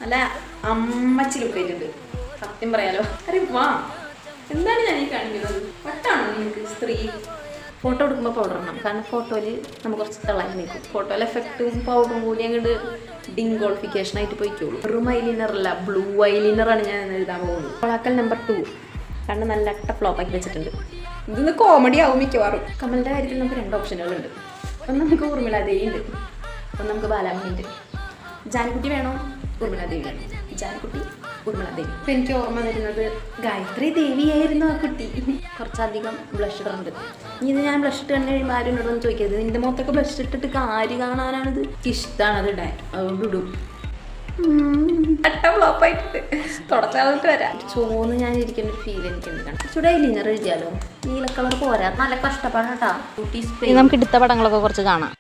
നല്ല അമ്മച്ചി ലുക്കായിട്ടുണ്ട് സത്യം പറയാലോ. അരെ വാ, എന്താണ് ഞാൻ ഈ കാണിക്കുന്നത്? വട്ടാണോ നിങ്ങൾക്ക് സ്ത്രീ? ഫോട്ടോ എടുക്കുമ്പോൾ പൗഡർ ഇടണം, കാരണം ഫോട്ടോയിൽ നമുക്ക് കുറച്ച് തിളങ്ങി നിൽക്കും. ഫോട്ടോയിൽ എഫക്റ്റും പൗഡറും കൂടി അങ്ങോട്ട് ഡിങ്കോളിഫിക്കേഷൻ ആയിട്ട് പോയിക്കോളൂ. വെറും ഐലൈനറല്ല, ബ്ലൂ ഐലൈനറാണ് ഞാൻ എഴുതാൻ പോകുന്നത്. കൊളാക്കൽ നമ്പർ 2 കണ്ണ് നല്ല അട്ട ഫ്ലോപ്പാക്കി വെച്ചിട്ടുണ്ട്. ഇതൊന്ന് കോമഡി ആവും മിക്കവാറും. കമലിൻ്റെ കാര്യത്തിൽ നമുക്ക് 2 ഓപ്ഷനുകളുണ്ട്. ഒന്ന് നമുക്ക് ഊർമിളാദേവി ഉണ്ട്, ഒന്ന് നമുക്ക് ബാലാമണി ഉണ്ട്. ജാൻകുട്ടി വേണോ ഊർമിളാദേവി വേണം? ജാൻകുട്ടി, ഊർമിളാദേവി. ഇപ്പം എനിക്ക് ഓർമ്മ വരുന്നത് ഗായത്രി ദേവിയായിരുന്നു ആ കുട്ടി. കുറച്ചധികം ബ്ലഷ് ഇടുന്നുണ്ട്. ഇനി ഇത് ഞാൻ ബ്ലഷ് ഇട്ട് തന്നെ കഴിയുമ്പോൾ ആരും ഇടണമെന്ന് ചോദിക്കരുത്. നിൻ്റെ മുഖത്തൊക്കെ ബ്ലഷ് ഇട്ടിട്ട് കാര്യം കാണാനാണിത്. ഇഷ്ടമാണ് അത് ഇടാൻ, അതുകൊണ്ട് ഇടും. അട്ട ഫ്ലോപ്പായിട്ട് തുടച്ചാന്നിട്ട് വരാം. ചോന്ന് ഞാൻ ഇരിക്കുന്ന ഒരു ഫീൽ എനിക്കുണ്ട്. ചൂടെ ഐലൈനർ എഴുതിയാലോ? നീല കളർ പോരാ, നല്ല കഷ്ടപ്പാടാട്ടാ. നമുക്ക് എടുത്ത പടങ്ങളൊക്കെ കുറച്ച് കാണാം.